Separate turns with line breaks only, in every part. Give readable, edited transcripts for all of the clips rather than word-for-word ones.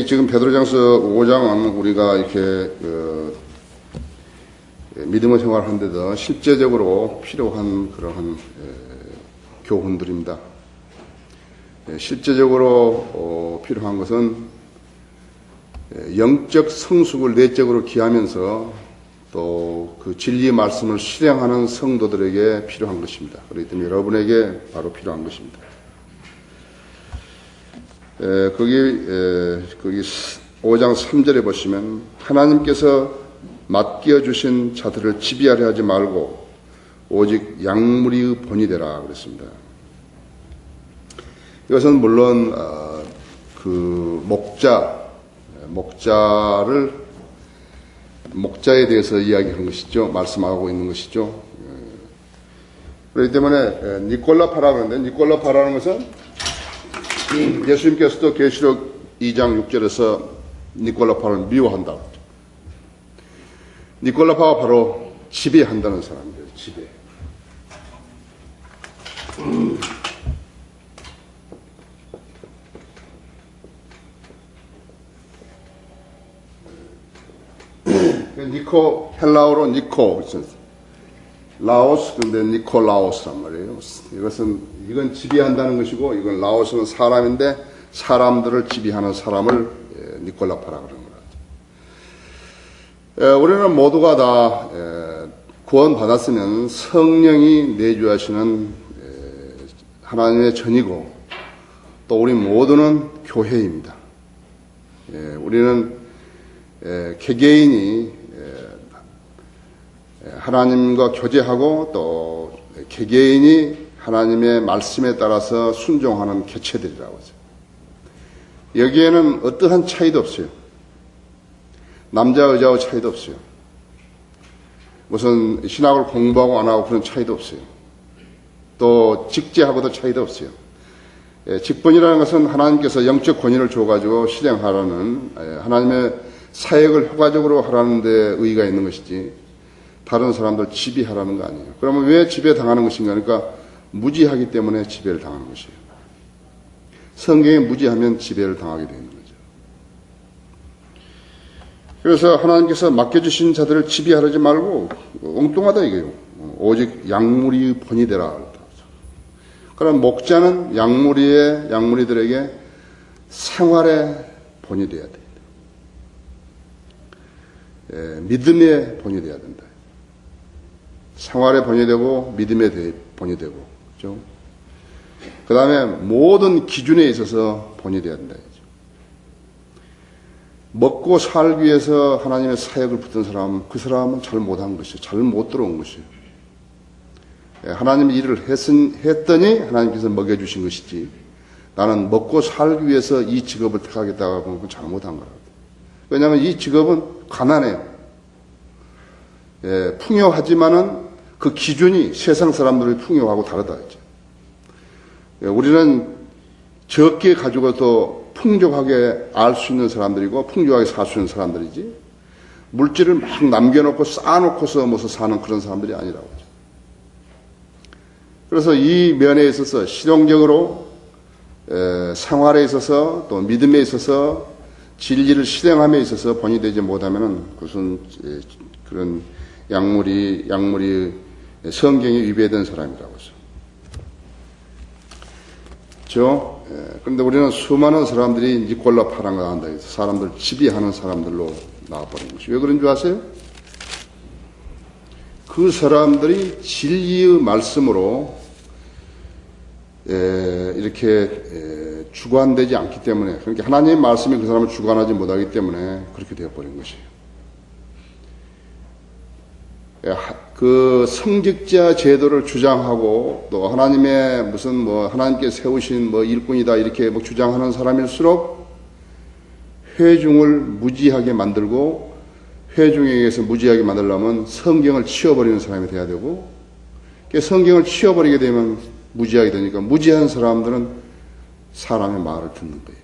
지금 베드로전서 5장은 우리가 이렇게 믿음의 생활을 하는데도 실제적으로 필요한 그러한 교훈들입니다. 실제적으로 필요한 것은 영적 성숙을 내적으로 기하면서 또 그 진리 말씀을 실행하는 성도들에게 필요한 것입니다. 그렇기 때문에 여러분에게 바로 필요한 것입니다. 거기 5장 3절에 보시면 하나님께서 맡겨주신 자들을 지배하려 하지 말고 오직 양무리의 본이 되라 그랬습니다. 이것은 물론 그 목자에 대해서 이야기하는 것이죠. 말씀하고 있는 것이죠. 그렇기 때문에 니콜라파라 그러는데 니콜라파라는 것은 예수님께서도 계시록 2장 6절에서 니콜라파를 미워한다. 니콜라파가 바로 지배한다는 사람이에요. 지배. 헬라어로 니코, 라오스, 근데 니콜라오스란 말이에요. 이건 지배한다는 것이고, 이건 라오스는 사람인데, 사람들을 지배하는 사람을 니콜라파라 그러는 거죠. 우리는 모두가 다 구원받았으면 성령이 내주하시는 하나님의 전이고, 또 우리 모두는 교회입니다. 우리는 개개인이 하나님과 교제하고 또 개개인이 하나님의 말씀에 따라서 순종하는 개체들이라고 하죠. 여기에는 어떠한 차이도 없어요. 남자 여자의 차이도 없어요. 무슨 신학을 공부하고 안 하고 그런 차이도 없어요. 또 직제하고도 차이도 없어요. 직분이라는 것은 하나님께서 영적 권위를 줘가지고 실행하라는 하나님의 사역을 효과적으로 하라는 데 의의가 있는 것이지 다른 사람들 지배하라는 거 아니에요. 그러면 왜 지배당하는 것인가? 그러니까 무지하기 때문에 지배를 당하는 것이에요. 성경에 무지하면 지배를 당하게 되는 거죠. 그래서 하나님께서 맡겨주신 자들을 지배하지 말고 엉뚱하다 이게요. 오직 양무리의 본이 되라. 그럼 목자는 양무리들에게 생활의 본이 되어야 돼요. 믿음의 본이 되어야 된다. 생활의 본이 되고 믿음의 본이 되고, 그렇죠? 그 다음에 모든 기준에 있어서 본이 되어야 된다. 먹고 살기 위해서 하나님의 사역을 붙든 사람은 그 사람은 잘 못한 것이에요. 잘 못 들어온 것이에요. 하나님의 일을 했더니 하나님께서 먹여주신 것이지 나는 먹고 살기 위해서 이 직업을 택하겠다고 하면 그건 잘못한 거라고. 왜냐하면 이 직업은 가난해요. 풍요하지만은 그 기준이 세상 사람들의 풍요하고 다르다 했죠. 우리는 적게 가지고도 풍족하게 알 수 있는 사람들이고 풍족하게 살 수 있는 사람들이지 물질을 막 남겨놓고 쌓아놓고서 무슨 사는 그런 사람들이 아니라고 하죠. 그래서 이 면에 있어서 실용적으로 생활에 있어서 또 믿음에 있어서 진리를 실행함에 있어서 본이 되지 못하면은 무슨 그런 약물이 성경에 위배된 사람이라고 하죠. 그렇죠? 그런데 우리는 수많은 사람들이 니콜라파란 걸 한다 해서 사람들 지배하는 사람들로 나와버린 것이 왜 그런 줄 아세요? 그 사람들이 진리의 말씀으로 이렇게 주관되지 않기 때문에, 그러니까 하나님의 말씀이 그 사람을 주관하지 못하기 때문에 그렇게 되어버린 것이에요. 그 성직자 제도를 주장하고 또 하나님의 무슨 하나님께 세우신 일꾼이다 이렇게 주장하는 사람일수록 회중을 무지하게 만들고 회중에 의해서 무지하게 만들려면 성경을 치워버리는 사람이 돼야 되고 성경을 치워버리게 되면 무지하게 되니까 무지한 사람들은 사람의 말을 듣는 거예요.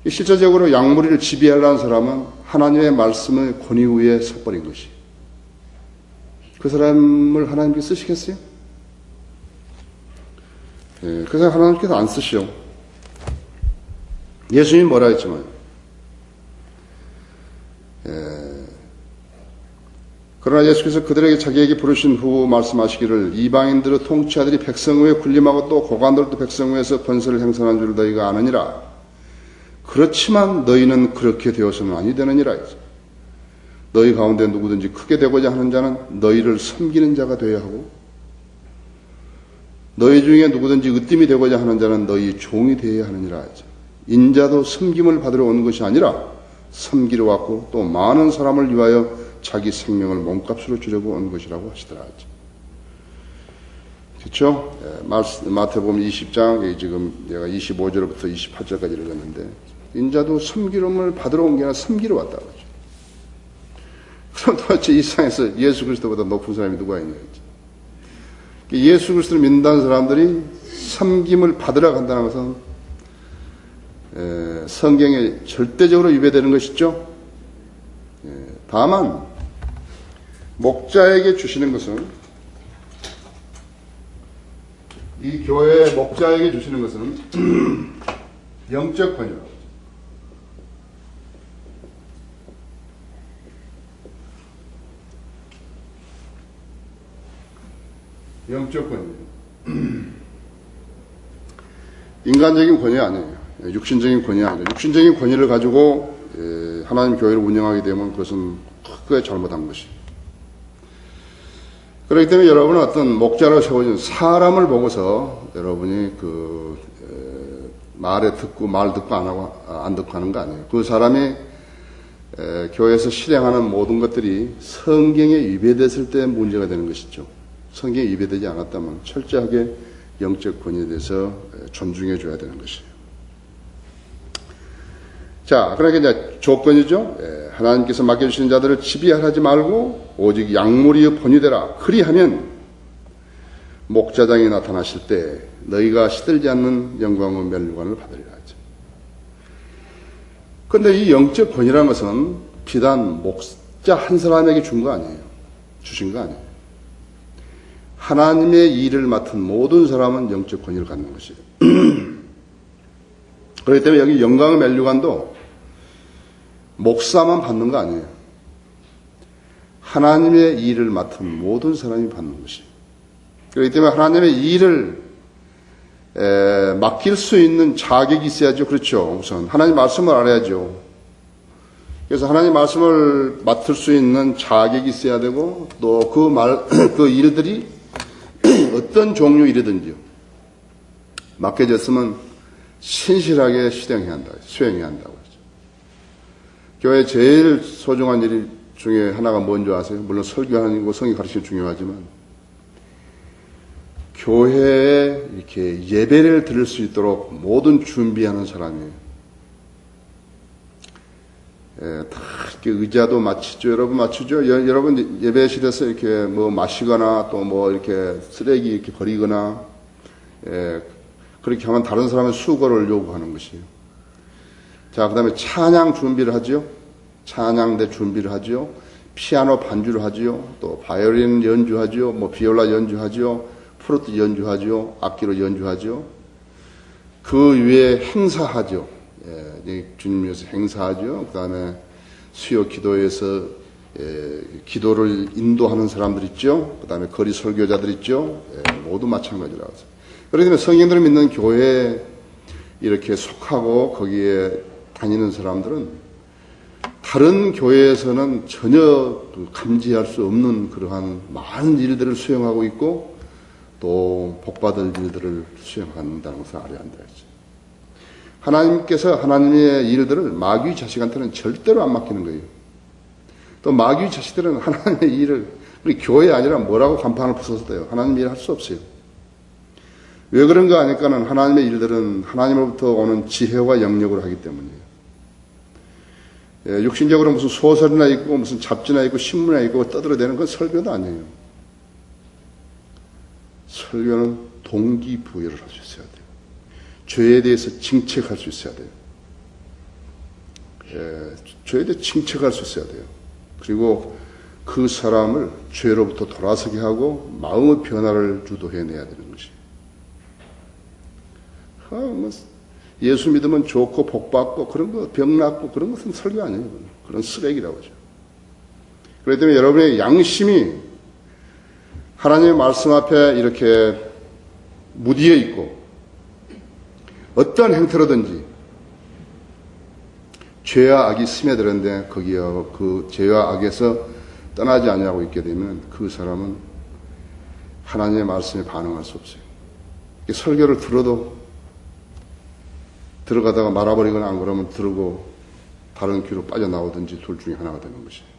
실제적으로 양무리를 지배하려는 사람은 하나님의 말씀의 권위 위에 섰버린 것이. 그 사람을 하나님께 쓰시겠어요? 그래서 하나님께서 안 쓰시오. 예수님이 뭐라 했지만, 그러나 예수께서 그들에게 자기에게 부르신 후 말씀하시기를 이방인들의 통치자들이 백성 후에 군림하고 또 고관들도 백성 후에서 권세를 행사하는 줄 너희가 아느니라. 그렇지만 너희는 그렇게 되어서는 아니 되느니라. 너희 가운데 누구든지 크게 되고자 하는 자는 너희를 섬기는 자가 되어야 하고 너희 중에 누구든지 으뜸이 되고자 하는 자는 너희 종이 되어야 하느니라. 인자도 섬김을 받으러 온 것이 아니라 섬기러 왔고 또 많은 사람을 위하여 자기 생명을 몸값으로 주려고 온 것이라고 하시더라. 그렇죠? 마태복음 20장 지금 내가 25절부터 28절까지 읽었는데 인자도 섬기름을 받으러 온 게 아니라 섬기러 왔다고 하죠. 그럼 도대체 이 세상에서 예수 그리스도보다 높은 사람이 누가 있냐. 예수 그리스도를 믿는다는 사람들이 섬김을 받으러 간다는 것은 성경에 절대적으로 위배되는 것이죠. 다만 목자에게 주시는 것은 이 교회의 목자에게 주시는 것은 영적 권위라고. 영적 권위. 인간적인 권위 아니에요. 육신적인 권위 아니에요. 육신적인 권위를 가지고 하나님 교회를 운영하게 되면 그것은 크게 잘못한 것이. 그렇기 때문에 여러분은 어떤 목자로 세워진 사람을 보고서 여러분이 말에 듣고 말 듣고 안 하고 안 듣고 하는 거 아니에요. 그 사람이 교회에서 실행하는 모든 것들이 성경에 위배됐을 때 문제가 되는 것이죠. 성경에 위배되지 않았다면 철저하게 영적 권위에 대해서 존중해 줘야 되는 것이에요. 자, 그러니까 이제 조건이죠. 하나님께서 맡겨주신 자들을 지배하지 말고 오직 양무리의 본이되라. 그리하면 목자장이 나타나실 때 너희가 시들지 않는 영광의 멸류관을 받으리라 하죠. 그런데 이 영적 권위라는 것은 비단 목자 한 사람에게 준 거 아니에요. 주신 거 아니에요. 하나님의 일을 맡은 모든 사람은 영적 권위를 갖는 것이에요. 그렇기 때문에 여기 영광의 멸류관도 목사만 받는 거 아니에요. 하나님의 일을 맡은 모든 사람이 받는 것이에요. 그렇기 때문에 하나님의 일을 맡길 수 있는 자격이 있어야죠. 그렇죠. 우선 하나님 말씀을 알아야죠. 그래서 하나님 말씀을 맡을 수 있는 자격이 있어야 되고 또 그 일들이 어떤 종류 일이든지요. 맡겨졌으면 신실하게 수행해야 한다고. 교회 제일 소중한 일 중에 하나가 뭔지 아세요? 물론 설교하는 거 성경 가르치는 게 중요하지만 교회에 이렇게 예배를 드릴 수 있도록 모든 준비하는 사람이에요. 다 이렇게 의자도 맞추죠. 여러분 맞추죠? 여러분 예배실에서 이렇게 뭐 마시거나 또 뭐 이렇게 쓰레기 이렇게 버리거나 그렇게 하면 다른 사람의 수고를 요구하는 것이에요. 자, 그 다음에 찬양 준비를 하죠. 찬양대 준비를 하죠. 피아노 반주를 하죠. 또 바이올린 연주하죠. 뭐 비올라 연주하죠. 플루트 연주하죠. 악기로 연주하죠. 그 위에 행사하죠. 주님 위해서 행사하죠. 그 다음에 수요 기도에서 기도를 인도하는 사람들 있죠. 그 다음에 거리 설교자들 있죠. 모두 마찬가지라고 해서. 그렇기 때문에 성경들을 믿는 교회에 이렇게 속하고 거기에 다니는 사람들은 다른 교회에서는 전혀 감지할 수 없는 그러한 많은 일들을 수행하고 있고 또 복받을 일들을 수행한다는 것을 알아야 한다 했죠. 하나님께서 하나님의 일들을 마귀 자식한테는 절대로 안 맡기는 거예요. 또 마귀 자식들은 하나님의 일을 우리 교회 아니라 뭐라고 간판을 부숴서 돼요. 하나님 일 할 수 없어요. 왜 그런가 하니까는 하나님의 일들은 하나님으로부터 오는 지혜와 영역으로 하기 때문이에요. 육신적으로 무슨 소설이나 있고 무슨 잡지나 있고 신문이나 있고 떠들어대는 건 설교도 아니에요. 설교는 동기부여를 할 수 있어야 돼요. 죄에 대해서 징책할 수 있어야 돼요. 죄에 대해 징책할 수 있어야 돼요. 그리고 그 사람을 죄로부터 돌아서게 하고 마음의 변화를 주도해내야 되는 것이에요. 뭐 예수 믿으면 좋고 복받고 그런 거, 병 낫고 그런 것은 설교 아니에요. 그런 쓰레기라고 하죠. 그렇기 때문에 여러분의 양심이 하나님의 말씀 앞에 이렇게 무디어 있고 어떠한 행태로든지 죄와 악이 스며들었는데 거기에 그 죄와 악에서 떠나지 아니하고 있게 되면 그 사람은 하나님의 말씀에 반응할 수 없어요. 설교를 들어도 들어가다가 말아버리거나 안 그러면 들고 다른 귀로 빠져나오든지 둘 중에 하나가 되는 것이에요.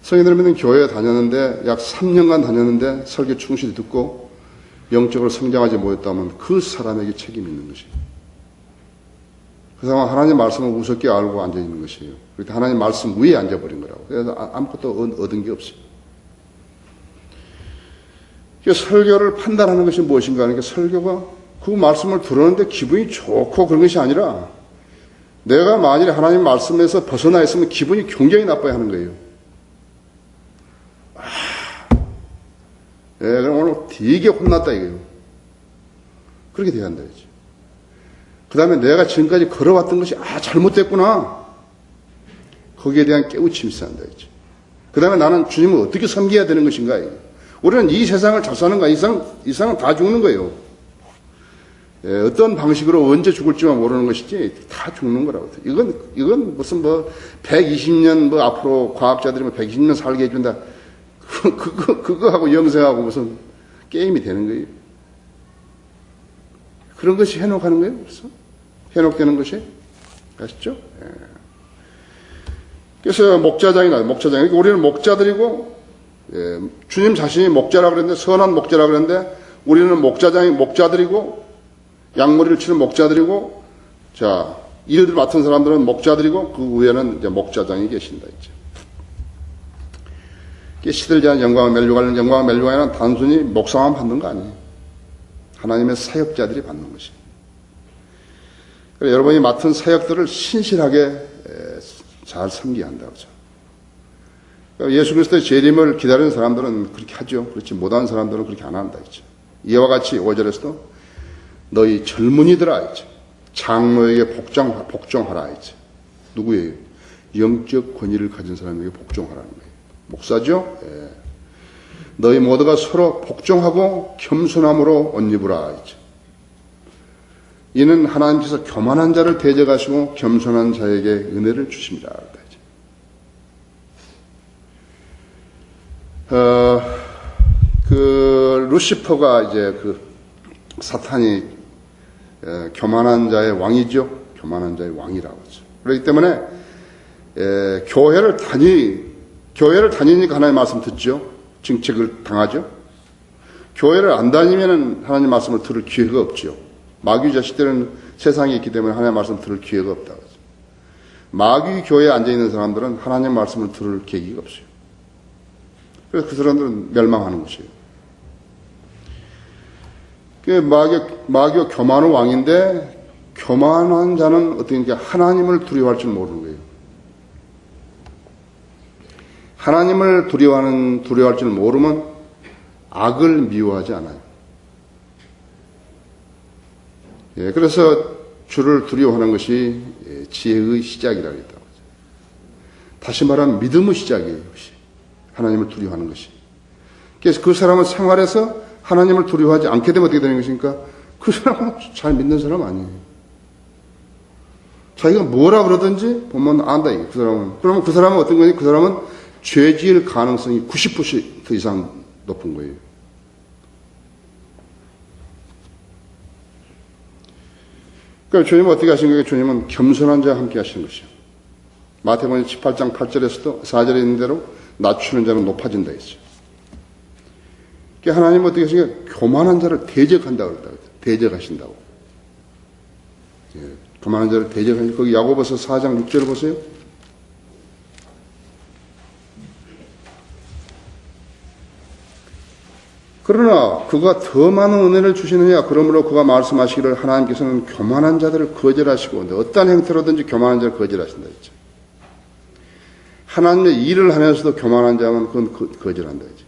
성인들은 교회에 다녔는데 약 3년간 다녔는데 설교 충실히 듣고 영적으로 성장하지 못했다면 그 사람에게 책임이 있는 것이에요. 그 사람은 하나님 말씀을 우습게 알고 앉아있는 것이에요. 그렇게 하나님 말씀 위에 앉아버린 거라고. 그래서 아무것도 얻은 게 없어요. 설교를 판단하는 것이 무엇인가 하는 게 설교가 그 말씀을 들었는데 기분이 좋고 그런 것이 아니라 내가 만일에 하나님 말씀에서 벗어나 있으면 기분이 굉장히 나빠야 하는 거예요. 그럼 오늘 되게 혼났다 이거예요. 그렇게 돼야 한다 이거죠. 그 다음에 내가 지금까지 걸어왔던 것이 잘못됐구나. 거기에 대한 깨우침이 있어야 한다 이거죠. 그 다음에 나는 주님을 어떻게 섬겨야 되는 것인가 이거. 우리는 이 세상을 잘 사는 거야. 이상은 다 죽는 거예요. 어떤 방식으로 언제 죽을지만 모르는 것이지 다 죽는 거라고. 이건 무슨 120년 앞으로 과학자들이 120년 살게 해준다. 그거하고 영생하고 무슨 게임이 되는 거예요. 그런 것이 해놓하는 거예요. 그래서 해놓되는 것이 아시죠? 그래서 목자장이나 우리는 목자들이고 주님 자신이 목자라고 그랬는데 선한 목자라고 그랬는데 우리는 목자들이고 양머리를 치는 목자들이고 자 일을 맡은 사람들은 목자들이고 그 위에는 이제 목자장이 계신다 이제. 시들지 않은 영광을 멸류관은 영광을 멸류관에는 단순히 목사만 받는 거 아니에요. 하나님의 사역자들이 받는 것이에요. 그래서 여러분이 맡은 사역들을 신실하게 잘 섬겨야 한다고 하죠. 예수 그리스도의 재림을 기다리는 사람들은 그렇게 하죠. 그렇지 못한 사람들은 그렇게 안 한다 했죠. 이와 같이 5절에서도 너희 젊은이들아 했죠. 장로에게 복종하라 했죠. 누구예요? 영적 권위를 가진 사람에게 복종하라는 거예요. 목사죠? 예. 너희 모두가 서로 복종하고 겸손함으로 옷 입으라 했죠. 이는 하나님께서 교만한 자를 대적하시고 겸손한 자에게 은혜를 주십니다. 루시퍼가 이제 사탄이 교만한 자의 왕이죠. 교만한 자의 왕이라고 하죠. 그렇기 때문에 교회를 다니니까 하나님 말씀 듣죠. 정책을 당하죠. 교회를 안 다니면 하나님 말씀을 들을 기회가 없죠. 마귀 자식들은 세상에 있기 때문에 하나님 말씀 들을 기회가 없다고 하죠. 마귀 교회에 앉아있는 사람들은 하나님 말씀을 들을 계기가 없어요. 그래서 그 사람들은 멸망하는 것이에요. 마귀가 교만한 왕인데 교만한 자는 어떻게 하나님을 두려워할 줄 모르는 거예요. 하나님을 두려워할 줄 모르면 악을 미워하지 않아요. 그래서 주를 두려워하는 것이 지혜의 시작이라고 했다고 하죠. 다시 말하면 믿음의 시작이에요. 하나님을 두려워하는 것이. 그래서 그 사람은 생활에서 하나님을 두려워하지 않게 되면 어떻게 되는 것입니까? 그 사람은 잘 믿는 사람 아니에요. 자기가 뭐라 그러든지 보면 안다. 그 사람은. 그러면 그 사람은 어떤 거니? 그 사람은 죄 지을 가능성이 90% 이상 높은 거예요. 그러니까 주님은 어떻게 하신 거예요? 주님은 겸손한 자와 함께 하시는 것이요. 마태복음 18장 8절에서도 4절에 있는 대로 낮추는 자는 높아진다 했죠. 그러니까 하나님은 어떻게 하신 거예요? 교만한 자를 대적한다고 그랬다. 대적하신다고. 교만한 자를 대적하신다. 거기 야고보서 4장 6절을 보세요. 그러나 그가 더 많은 은혜를 주시느냐. 그러므로 그가 말씀하시기를 하나님께서는 교만한 자들을 거절하시고 어떠한 행태로든지 교만한 자를 거절하신다 했죠. 하나님의 일을 하면서도 교만한 자는 그건 거절한다 했죠.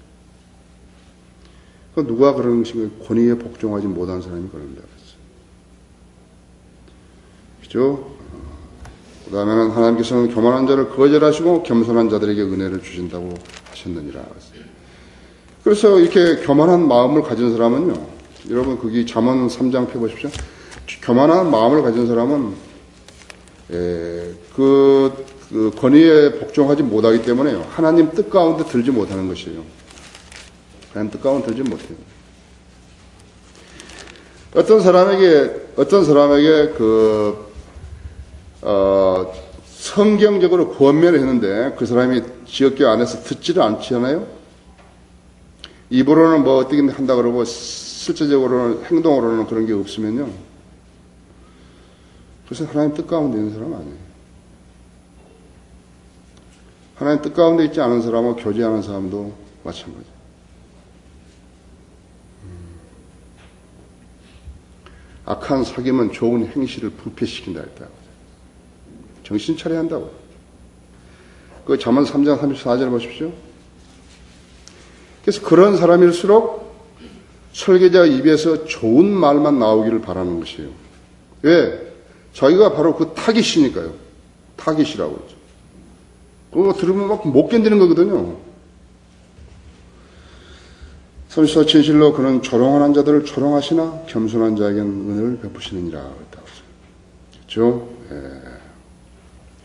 그 누가 그러는 것인가? 권위에 복종하지 못한 사람이 그런다 그랬죠. 그죠? 그 다음에는 하나님께서는 교만한 자를 거절하시고 겸손한 자들에게 은혜를 주신다고 하셨느니라. 그래서 이렇게 교만한 마음을 가진 사람은요, 여러분 거기 잠언 3장 펴보십시오. 교만한 마음을 가진 사람은 그 권위에 복종하지 못하기 때문에요, 하나님 뜻 가운데 들지 못하는 것이에요. 하나님 뜻 가운데 들지 못해요. 어떤 사람에게 성경적으로 권면을 했는데 그 사람이 지역교회 안에서 듣지를 않잖아요. 입으로는 뭐 어떻게 한다 그러고 실제적으로는 행동으로는 그런 게 없으면요, 그래서 하나님 뜻 가운데 있는 사람은 아니에요. 하나님 뜻 가운데 있지 않은 사람하고 교제하는 사람도 마찬가지예요. 악한 사귐은 좋은 행실을 부패시킨다 했다. 정신 차려야 한다고. 그 잠언 3장 34절 보십시오. 그래서 그런 사람일수록 설교자 입에서 좋은 말만 나오기를 바라는 것이에요. 왜? 자기가 바로 그 타깃이니까요. 타깃이라고 그러죠. 그거 들으면 막 못 견디는 거거든요. 34 진실로 그는 조롱하는 자들을 조롱하시나 겸손한 자에게는 은혜를 베푸시느니라 그랬다고. 그렇죠? 예.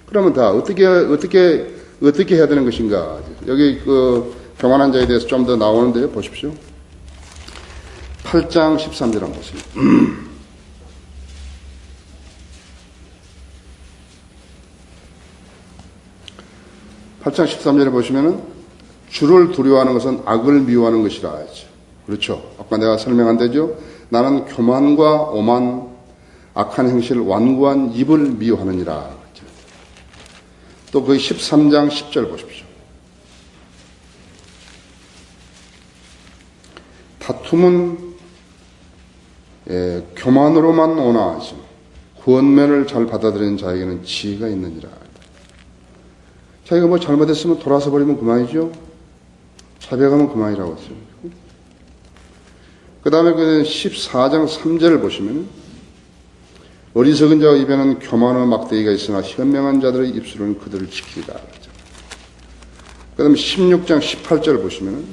그러면 다 어떻게 해야 되는 것인가? 여기 그 교만한 자에 대해서 좀 더 나오는데요. 보십시오. 8장 13절 한번 보세요. 8장 13절에 보시면은 주를 두려워하는 것은 악을 미워하는 것이라 하죠. 그렇죠. 아까 내가 설명한 대죠. 나는 교만과 오만, 악한 행실, 완고한 입을 미워하느니라. 또 그 13장 10절 보십시오. 다툼은 교만으로만 오나 하죠. 권면을 잘 받아들이는 자에게는 지혜가 있느니라. 자기가 뭐 잘못했으면 돌아서 버리면 그만이죠. 자백하면 그만이라고 했어요. 그 다음에 그 14장 3절을 보시면 어리석은 자의 입에는 교만과 막대기가 있으나 현명한 자들의 입술은 그들을 지키리라. 그 다음에 16장 18절을 보시면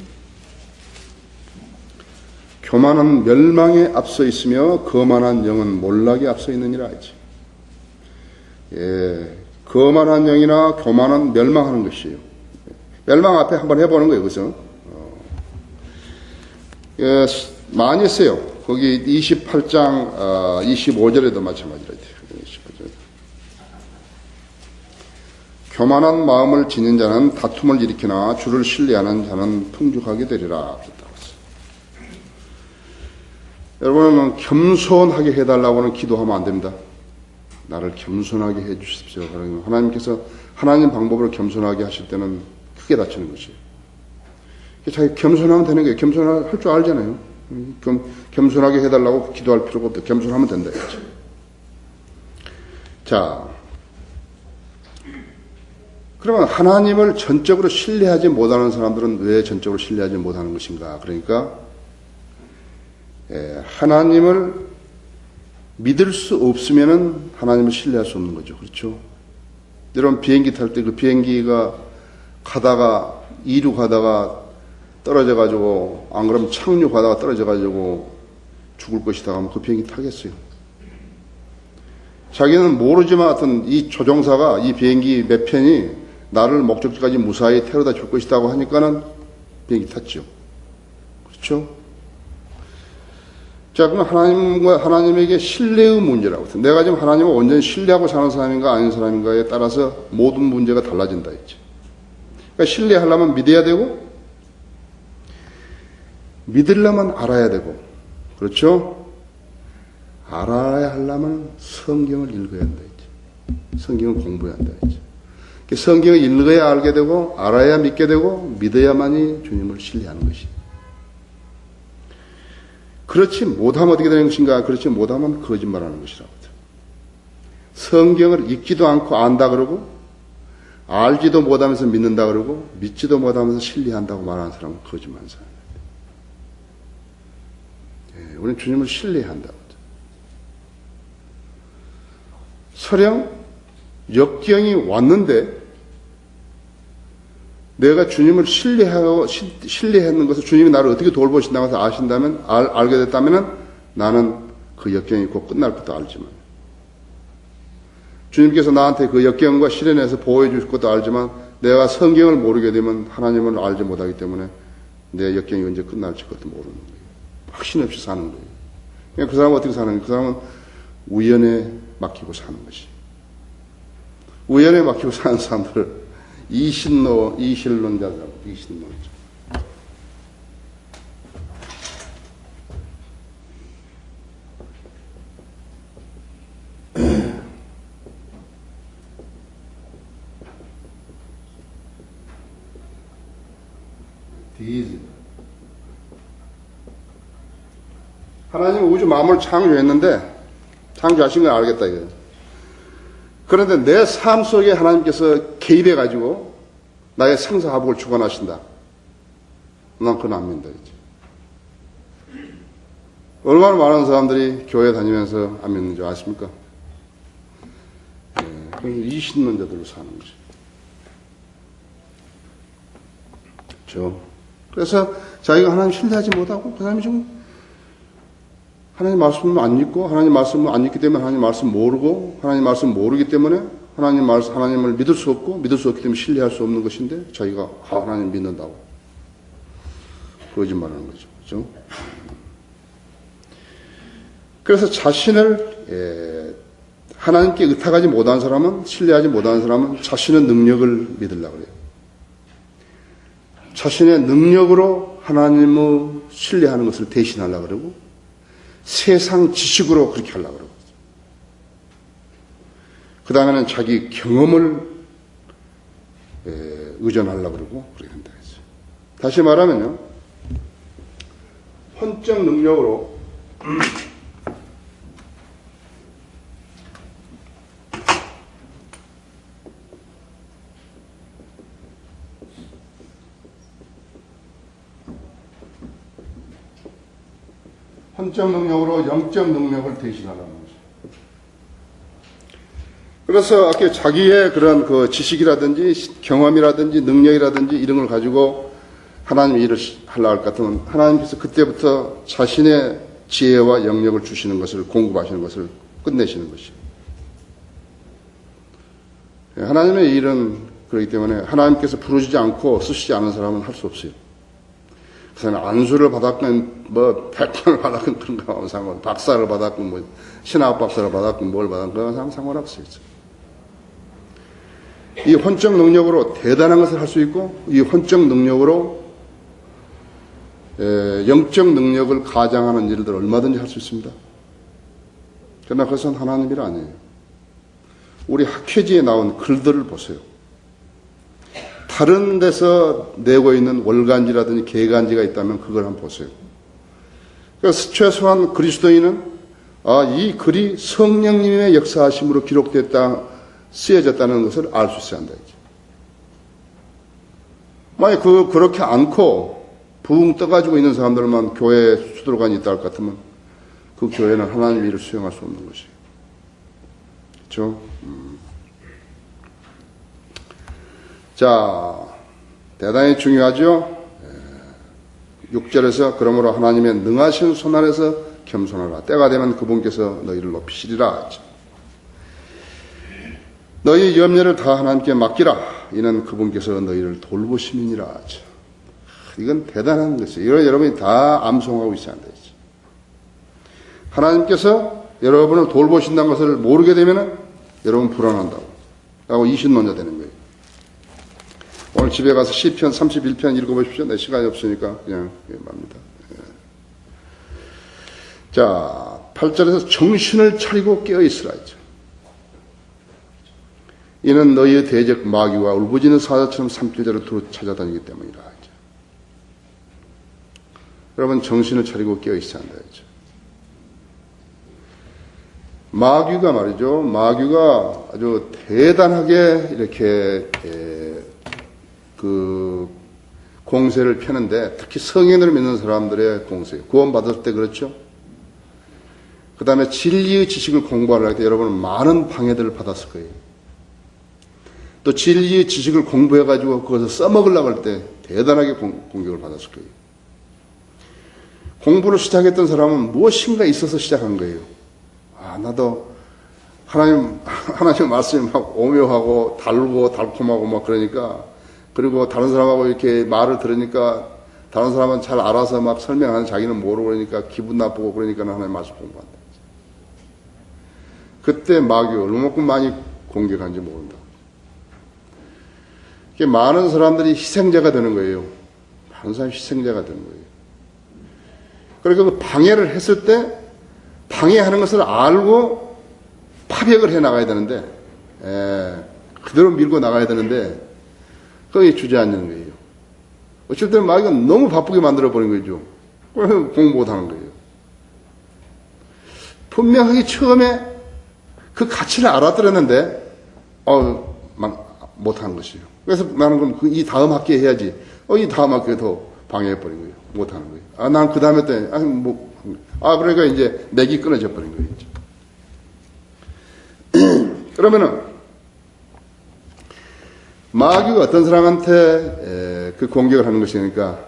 교만은 멸망에 앞서 있으며 거만한 영은 몰락에 앞서 있느니라 하지. 거만한 영이나 교만은 멸망하는 것이에요. 멸망 앞에 한번 해보는 거예요. 그죠? 많이 써요. 거기 28장 25절에도 마찬가지로. 28절. 교만한 마음을 지닌 자는 다툼을 일으키나 주를 신뢰하는 자는 풍족하게 되리라. 여러분은 겸손하게 해달라고는 기도하면 안 됩니다. 나를 겸손하게 해 주십시오. 하나님께서 하나님 방법으로 겸손하게 하실 때는 크게 다치는 것이에요. 자기 겸손하면 되는 거예요. 겸손할 줄 알잖아요. 겸손하게 해달라고 기도할 필요가 없다. 겸손하면 된다. 이거죠. 자, 그러면 하나님을 전적으로 신뢰하지 못하는 사람들은 왜 전적으로 신뢰하지 못하는 것인가? 그러니까 하나님을 믿을 수 없으면은 하나님을 신뢰할 수 없는 거죠. 그렇죠? 여러분 비행기 탈 때 그 비행기가 가다가 이륙하다가 떨어져가지고 안 그러면 착륙하다가 떨어져가지고 죽을 것이다 하면 그 비행기 타겠어요? 자기는 모르지만 하여튼 이 조종사가 이 비행기 몇 편이 나를 목적지까지 무사히 태워다 줄 것이라고 하니까는 비행기 탔죠. 그렇죠? 자, 그럼 하나님에게 신뢰의 문제라고 해서 내가 지금 하나님을 온전히 신뢰하고 사는 사람인가 아닌 사람인가에 따라서 모든 문제가 달라진다 했죠. 그러니까 신뢰하려면 믿어야 되고 믿으려면 알아야 되고, 그렇죠? 알아야 하려면 성경을 읽어야 한다 했죠. 성경을 공부해야 한다 했죠. 성경을 읽어야 알게 되고 알아야 믿게 되고 믿어야만이 주님을 신뢰하는 것이. 그렇지 못하면 어떻게 되는 것인가? 그렇지 못하면 거짓말하는 것이라고. 성경을 읽지도 않고 안다 그러고 알지도 못하면서 믿는다 그러고 믿지도 못하면서 신뢰한다고 말하는 사람은 거짓말하는 사람입니다. 우리는 주님을 신뢰한다고. 설령 역경이 왔는데 내가 주님을 신뢰했는 것을 주님이 나를 어떻게 돌보신다고 해서 아신다면, 알게 됐다면 나는 그 역경이 곧 끝날 것도 알지만, 주님께서 나한테 그 역경과 시련에서 보호해 주실 것도 알지만, 내가 성경을 모르게 되면 하나님을 알지 못하기 때문에 내 역경이 언제 끝날지 그것도 모르는 거예요. 확신 없이 사는 거예요. 그러니까 그 사람은 어떻게 사는 거예요? 그 사람은 우연에 맡기고 사는 것이. 우연에 맡기고 사는 사람들을 이실론자라고, 이실론자. 하나님은 우주 만물을 창조했는데, 창조하신 걸 알겠다 이거예요. 그런데 내 삶 속에 하나님께서 개입해가지고 나의 생사화복을 주관하신다. 난 그건 안 믿는다. 이제. 얼마나 많은 사람들이 교회 다니면서 안 믿는 줄 아십니까? 이신론자들로 사는 거죠. 그렇죠? 그래서 자기가 하나님 신뢰하지 못하고 그 사람이 지금 하나님 말씀을 안 읽고 하나님 말씀을 안 읽기 때문에 하나님 말씀 모르고 하나님 말씀 모르기 때문에 하나님을 믿을 수 없고 믿을 수 없기 때문에 신뢰할 수 없는 것인데 자기가 하나님 믿는다고 거짓말하는 거죠. 그렇죠? 그래서 자신을 하나님께 의탁하지 못한 사람은 신뢰하지 못한 사람은 자신의 능력을 믿으려고 그래요. 자신의 능력으로 하나님을 신뢰하는 것을 대신하려고 그러고 세상 지식으로 그렇게 하려고 그러고 그 다음에는 자기 경험을 의존하려고 그러고 그렇게 한다 했어요. 다시 말하면요, 헌적 능력으로 헌적 능력으로 영적 능력을 대신하라는 거죠. 그래서 아까 자기의 그런 그 지식이라든지 경험이라든지 능력이라든지 이런 걸 가지고 하나님 일을 하려고 할 것 같으면 하나님께서 그때부터 자신의 지혜와 영역을 주시는 것을 공급하시는 것을 끝내시는 것이죠. 하나님의 일은 그렇기 때문에 하나님께서 부르시지 않고 쓰시지 않은 사람은 할 수 없어요. 그 사람은 안수를 받았건 뭐 백번을 받았건 그런 거하고 상관, 박사를 받았건 뭐 신학 박사를 받았건 뭘 받았건 그건 상관없어요. 이 혼적 능력으로 대단한 것을 할 수 있고 이 혼적 능력으로 영적 능력을 가장하는 일들 얼마든지 할 수 있습니다. 그러나 그것은 하나님 일 아니에요. 우리 학회지에 나온 글들을 보세요. 다른 데서 내고 있는 월간지라든지 개간지가 있다면 그걸 한번 보세요. 그래서 최소한 그리스도인은 이 글이 성령님의 역사하심으로 기록됐다, 쓰여졌다는 것을 알 수 있어야 한다. 만약 그렇게 않고 붕 떠가지고 있는 사람들만 교회 수도관이 있다 할 것 같으면 그 교회는 하나님의 일을 수행할 수 없는 것이에요. 그렇죠? 자, 대단히 중요하죠? 6절에서 그러므로 하나님의 능하신 손 아래서 겸손하라. 때가 되면 그분께서 너희를 높이시리라. 너희 염려를 다 하나님께 맡기라. 이는 그분께서 너희를 돌보심이니라. 이건 대단한 것이에요. 이런 여러분이 다 암송하고 있어야 한다. 하나님께서 여러분을 돌보신다는 것을 모르게 되면 여러분 불안한다고. 라고 이신론자 되는 거예요. 오늘 집에 가서 시편 31편 읽어보십시오. 내 시간이 없으니까 그냥 맙니다. 자, 8절에서 정신을 차리고 깨어있으라 했죠. 이는 너희의 대적 마귀와 울부짖는 사자처럼 산길대로 두루 찾아다니기 때문이라 했죠. 여러분 정신을 차리고 깨어있어야 한다 했죠. 마귀가 말이죠. 마귀가 아주 대단하게 이렇게 그 공세를 펴는데 특히 성인을 믿는 사람들의 공세, 구원받을 때 그렇죠. 그 다음에 진리의 지식을 공부할 때 여러분은 많은 방해들을 받았을 거예요. 또 진리의 지식을 공부해가지고 그것을 써먹으려고 할 때 대단하게 공격을 받았을 거예요. 공부를 시작했던 사람은 무엇인가 있어서 시작한 거예요. 나도 하나님 말씀이 막 오묘하고 달고 달콤하고 막 그러니까, 그리고 다른 사람하고 이렇게 말을 들으니까 다른 사람은 잘 알아서 막 설명하는 자기는 모르고 그러니까 기분 나쁘고 그러니까 하나님 말씀 공부한다. 그때 마귀가 얼마만큼 많이 공격하는지 모른다. 이게 많은 사람들이 희생자가 되는 거예요. 많은 사람이 희생자가 되는 거예요. 그러니까 그 방해를 했을 때 방해하는 것을 알고 파벽을 해 나가야 되는데, 그대로 밀고 나가야 되는데 거기 주저앉는 거예요. 어쩔 때는 마귀가 너무 바쁘게 만들어버린 거죠. 공부 못하는 거예요. 분명하게 처음에 그 가치를 알아들었는데 못하는 것이에요. 그래서 나는 그럼 이 다음 학기에 해야지. 이 다음 학기에 더 방해해버린 거예요. 못하는 거예요. 난 그 다음에 때 그러니까 이제 맥이 끊어져 버린 거예요. 그러면은 마귀가 어떤 사람한테 그 공격을 하는 것이니까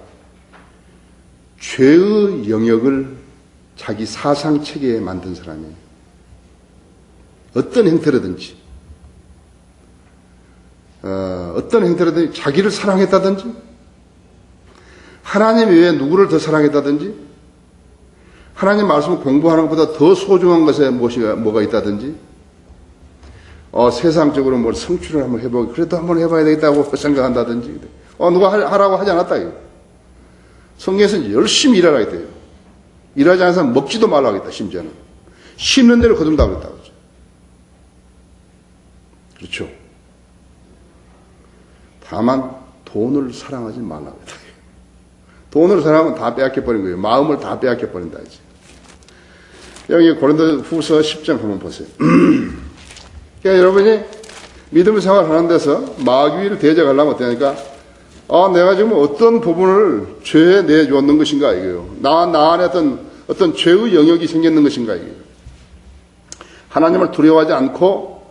죄의 영역을 자기 사상 체계에 만든 사람이에요. 어떤 형태로든지 자기를 사랑했다든지 하나님 외에 누구를 더 사랑했다든지 하나님 말씀을 공부하는 것보다 더 소중한 것에 뭐가 있다든지 세상적으로 뭘 성취를 한번 해보고 그래도 한번 해봐야 되겠다고 생각한다든지 누가 하라고 하지 않았다 이거. 성경에서는 열심히 일하라 했대요. 일하지 않은 사람 먹지도 말라고 했다. 심지어는 심는 대로 거둔다고 했다고 그러죠. 그렇죠. 다만 돈을 사랑하지 말라고 했다. 돈을 사랑하면 다 빼앗겨버린 거예요. 마음을 다 빼앗겨버린다 이제. 여기 고린도후서 10장 한번 보세요. 그러니까 여러분이 믿음 생활 하는 데서 마귀를 대적하려면 어떠냐니까 내가 지금 어떤 부분을 죄에 내주었는 것인가 이거예요. 나 안에 어떤 죄의 영역이 생겼는 것인가 이거예요. 하나님을 두려워하지 않고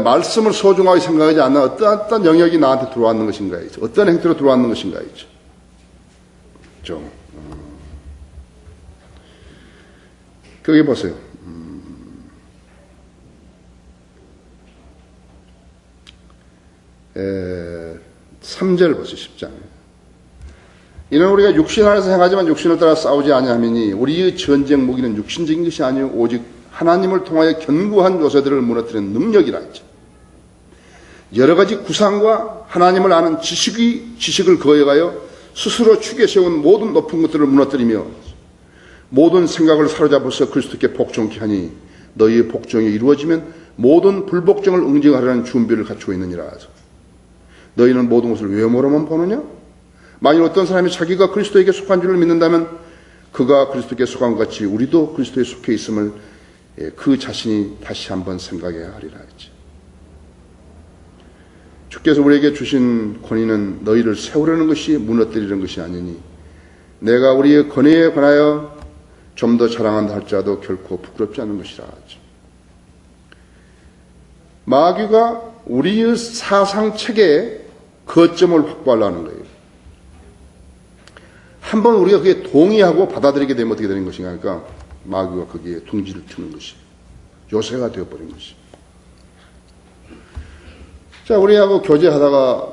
말씀을 소중하게 생각하지 않는 어떤 영역이 나한테 들어왔는 것인가 이죠. 어떤 행태로 들어왔는 것인가 이죠. 좀 거기 보세요. 3절 보세요. 10장. 이는 우리가 육신 안에서 행하지만 육신을 따라 싸우지 아니하미니 우리의 전쟁 무기는 육신적인 것이 아니요 오직 하나님을 통하여 견고한 요새들을 무너뜨리는 능력이라 했죠. 여러 가지 구상과 하나님을 아는 지식을 거역하여 스스로 축에 세운 모든 높은 것들을 무너뜨리며 모든 생각을 사로잡아서 그리스도께 복종케 하니 너희의 복종이 이루어지면 모든 불복종을 응징하려는 준비를 갖추고 있느니라. 너희는 모든 것을 외모로만 보느냐? 만일 어떤 사람이 자기가 그리스도에게 속한 줄을 믿는다면 그가 그리스도께 속한 것 같이 우리도 그리스도에 속해 있음을 그 자신이 다시 한번 생각해야 하리라 했지. 주께서 우리에게 주신 권위는 너희를 세우려는 것이 무너뜨리는 것이 아니니 내가 우리의 권위에 관하여 좀 더 자랑한다 할지라도 결코 부끄럽지 않은 것이라 하죠. 마귀가 우리의 사상 체계에 거점을 확보하려는 거예요. 한번 우리가 그게 동의하고 받아들이게 되면 어떻게 되는 것인가 하니까 마귀가 거기에 둥지를 트는 것이 요새가 되어버린 것이. 자, 우리하고 교제하다가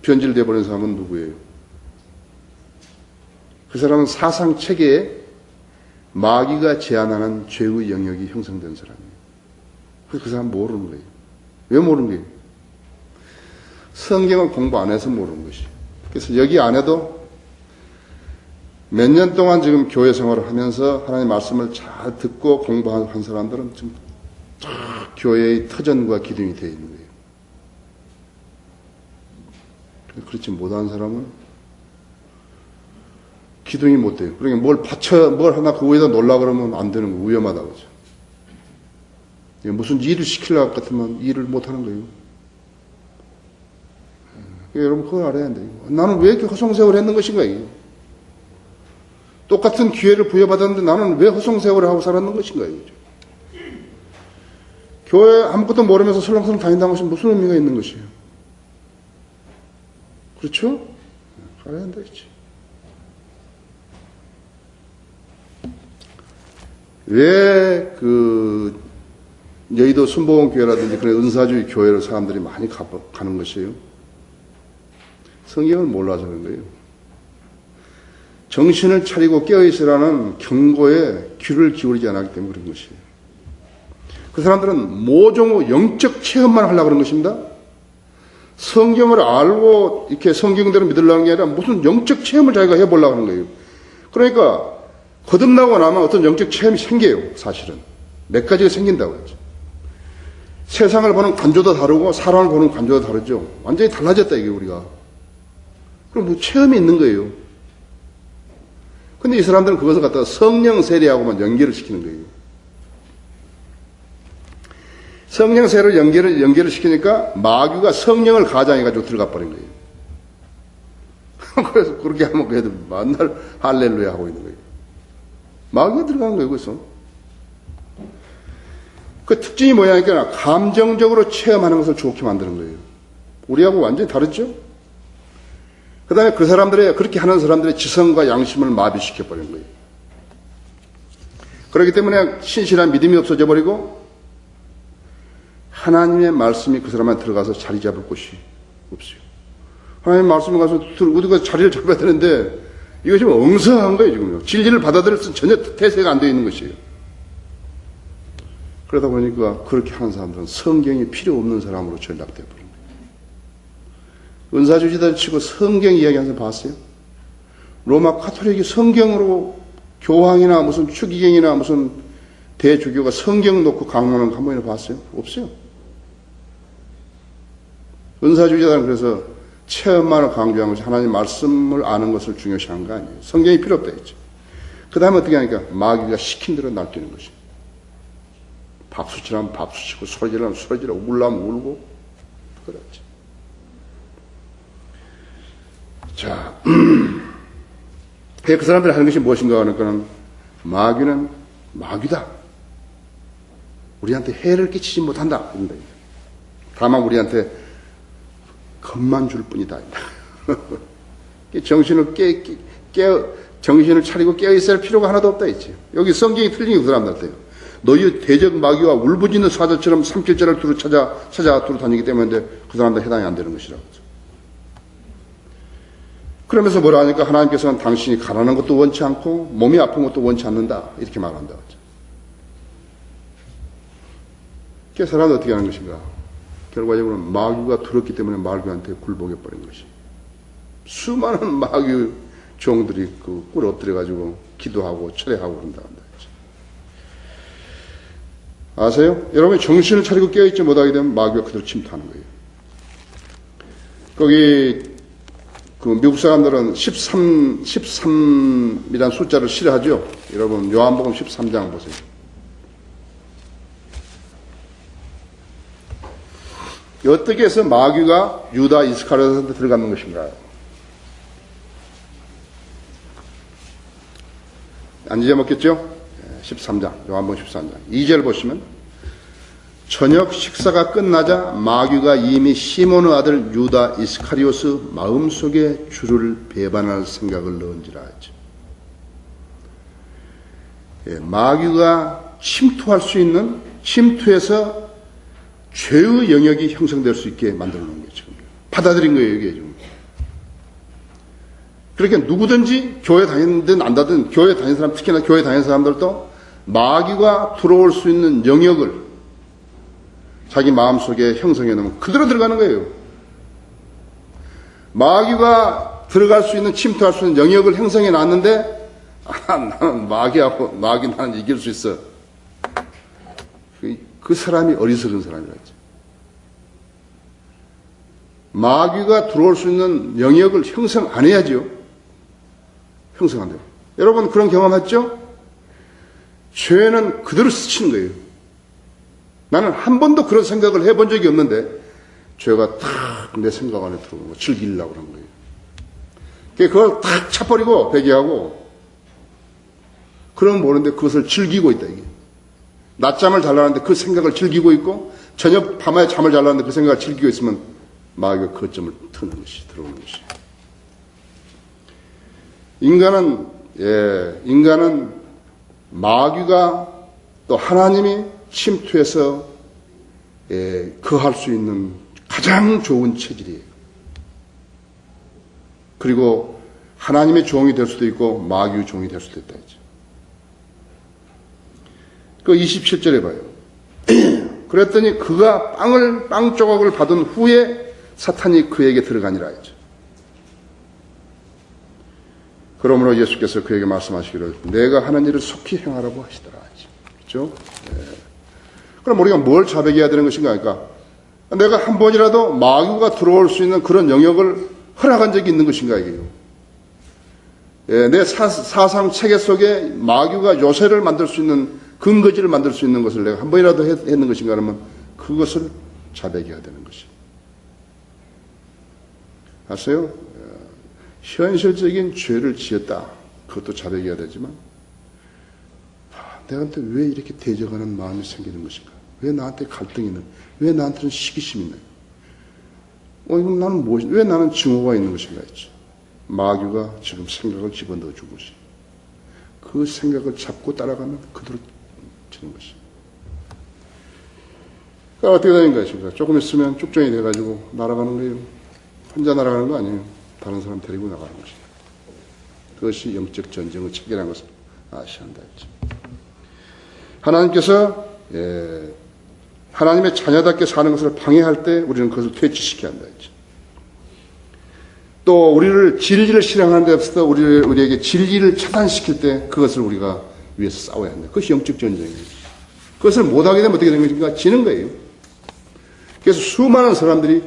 변질되어 버린 사람은 누구예요? 그 사람은 사상 체계에 마귀가 제안하는 죄의 영역이 형성된 사람이에요. 그 사람 모르는 거예요. 왜 모르는 거예요? 성경을 공부 안 해서 모르는 것이에요. 그래서 여기 안에도 몇 년 동안 지금 교회 생활을 하면서 하나님의 말씀을 잘 듣고 공부한 사람들은 지금 교회의 터전과 기둥이 되어 있는 거예요. 그렇지 못한 사람은 기둥이 못 돼요. 그러니까 뭘 하나 그 위에다 놓으려고 그러면 안 되는 거예요. 위험하다고 그러죠. 무슨 일을 시키려고 같으면 일을 못 하는 거예요. 여러분 그걸 알아야 돼요. 나는 왜 이렇게 허송세월을 했는 것인가 이게. 똑같은 기회를 부여받았는데 나는 왜 허송세월을 하고 살았는 것인가요? 교회 아무것도 모르면서 설렁설렁 다닌다는 것이 무슨 의미가 있는 것이에요? 그렇죠? 가야 한다 했지. 왜 여의도 순복음교회라든지 그런 은사주의 교회로 사람들이 많이 가는 것이에요? 성경을 몰라서 그런 거예요. 정신을 차리고 깨어있으라는 경고에 귀를 기울이지 않았기 때문에 그런 것이에요. 그 사람들은 모종의 영적 체험만 하려고 그런 것입니다. 성경을 알고 이렇게 성경대로 믿으려는 게 아니라 무슨 영적 체험을 자기가 해보려고 하는 거예요. 그러니까 거듭나고 나면 어떤 영적 체험이 생겨요. 사실은 몇 가지가 생긴다고 했죠. 세상을 보는 관조도 다르고 사람을 보는 관조도 다르죠. 완전히 달라졌다 이게 우리가. 그럼 뭐 체험이 있는 거예요. 근데 이 사람들은 그것을 갖다가 성령 세례하고만 연결을 시키는 거예요. 성령 세례를 연결을 시키니까 마귀가 성령을 가장해가지고 들어가 버린 거예요. 그래서 그렇게 하면 그래도 맨날 할렐루야 하고 있는 거예요. 마귀가 들어간 거예요, 그래서. 그 특징이 뭐냐니까 감정적으로 체험하는 것을 좋게 만드는 거예요. 우리하고 완전히 다르죠? 그 다음에 그렇게 하는 사람들의 지성과 양심을 마비시켜버리는 거예요. 그렇기 때문에 신실한 믿음이 없어져 버리고 하나님의 말씀이 그 사람한테 들어가서 자리 잡을 곳이 없어요. 하나님의 말씀에 가서 우리가 자리를 잡아야 되는데 이거 지금 엉성한 거예요, 지금요. 진리를 받아들일 수 전혀 태세가 안 되어 있는 것이에요. 그러다 보니까 그렇게 하는 사람들은 성경이 필요 없는 사람으로 전락되어 버립니다. 은사주의들 치고 성경 이야기하면서 봤어요? 로마 카톨릭이 성경으로 교황이나 무슨 추기경이나 무슨 대주교가 성경 놓고 강론을 한 번이나 봤어요? 없어요. 은사주의자들은 그래서 체험만을 강조한 것이 하나님 말씀을 아는 것을 중요시하는 거 아니에요. 성경이 필요 없다 했죠. 그 다음에 어떻게 하니까 마귀가 시킨 대로 날뛰는 것이에요. 박수치라면 박수치고 소리지라면 소리지라고 울라면 울고 그렇지. 자, 그 사람들이 하는 것이 무엇인가 하니까 마귀는 마귀다. 우리한테 해를 끼치지 못한다. 다만 우리한테 겁만 줄 뿐이다. 정신을 정신을 차리고 깨어있어야 할 필요가 하나도 없다 했지. 여기 성경이 틀린 게 그 사람들한테요. 너희 대적 마귀와 울부짖는 사자처럼 삼킬자를 두루 찾아 두루 다니기 때문에 그 사람들 해당이 안 되는 것이라고. 그러면서 뭐라 하니까 하나님께서는 당신이 가난한 것도 원치 않고 몸이 아픈 것도 원치 않는다. 이렇게 말한다. 그래서 사람은 어떻게 하는 것인가? 결과적으로 마귀가 들었기 때문에 마귀한테 굴복해버린 것이. 수많은 마귀 종들이 꿀 엎드려가지고 기도하고 철회하고 그런다. 아세요? 여러분이 정신을 차리고 깨어있지 못하게 되면 마귀가 그대로 침투하는 거예요. 거기 미국 사람들은 13이라는 숫자를 싫어하죠. 여러분 요한복음 13장 보세요. 어떻게 해서 마귀가 유다 이스카리ot한테 들어가는 것인가요? 안 잊어먹겠죠? 13장, 요한복음 13장. 2절 보시면 저녁 식사가 끝나자 마귀가 이미 시몬의 아들 유다 이스카리오스 마음속에 주를 배반할 생각을 넣은지라 하죠. 마귀가 침투할 수 있는 침투해서 죄의 영역이 형성될 수 있게 만들어 놓은 거죠. 받아들인 거예요, 이게 지금. 그렇게 누구든지 교회 다니든 안 다니든 교회 다니는 사람, 특히나 교회 다니는 사람들도 마귀가 들어올 수 있는 영역을 자기 마음속에 형성해 놓으면 그대로 들어가는 거예요. 마귀가 들어갈 수 있는, 침투할 수 있는 영역을 형성해 놨는데 나는 마귀 나는 이길 수 있어. 그 사람이 어리석은 사람이라 했죠. 마귀가 들어올 수 있는 영역을 형성 안 해야죠. 형성 안 돼요. 여러분 그런 경험했죠? 죄는 그대로 스치는 거예요. 나는 한 번도 그런 생각을 해본 적이 없는데 죄가 탁 내 생각 안에 들어오는 거 즐기려고 그런 거예요. 그걸 탁 차버리고 배제하고 그러면 모르는데 그것을 즐기고 있다, 이게. 낮잠을 잘라는데 그 생각을 즐기고 있고, 저녁 밤에 잠을 잘라는데 그 생각을 즐기고 있으면 마귀가 거점을 트는 것이, 들어오는 것이. 인간은 마귀가 또 하나님이 침투해서 거할 수 있는 가장 좋은 체질이에요. 그리고 하나님의 종이 될 수도 있고 마귀의 종이 될 수도 있다 했죠. 그 27절에 봐요. 그랬더니 그가 빵 조각을 받은 후에 사탄이 그에게 들어가니라 했죠. 그러므로 예수께서 그에게 말씀하시기를 내가 하는 일을 속히 행하라고 하시더라 했죠. 그렇죠? 그럼 우리가 뭘 자백해야 되는 것인가? 그러니까 내가 한 번이라도 마귀가 들어올 수 있는 그런 영역을 허락한 적이 있는 것인가 이게요. 내 사상 체계 속에 마귀가 요새를 만들 수 있는 근거지를 만들 수 있는 것을 내가 한 번이라도 했는 것인가 하면 그것을 자백해야 되는 것이. 아세요? 현실적인 죄를 지었다. 그것도 자백해야 되지만 내한테 왜 이렇게 대적하는 마음이 생기는 것인가? 왜 나한테 갈등이 있는? 왜 나한테는 시기심이 있는? 그럼 나는 왜 나는 증오가 있는 것인가 했죠. 마귀가 지금 생각을 집어넣어 준 것이. 그 생각을 잡고 따라가면 그대로 지는 것이. 그러니까 어떻게 되는 것입니까? 조금 있으면 쭉정이 돼가지고 날아가는 거예요. 혼자 날아가는 거 아니에요. 다른 사람 데리고 나가는 것이다. 그것이 영적 전쟁의 체계라는 것을 아셔야 한다 했죠. 하나님께서 하나님의 자녀답게 사는 것을 방해할 때 우리는 그것을 퇴치시켜야 한다 했죠. 또 우리를 진리를 실행하는 데 없어서 우리에게 진리를 차단시킬 때 그것을 우리가 위해서 싸워야 한다. 그것이 영적 전쟁이에요. 그것을 못하게 되면 어떻게 되는 것인가? 지는 거예요. 그래서 수많은 사람들이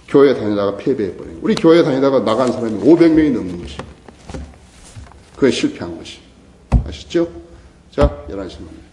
교회에 다니다가 패배해버려요. 우리 교회에 다니다가 나간 사람이 500명이 넘는 것이. 그게 실패한 것이. 아시죠? 자, 11시 만나.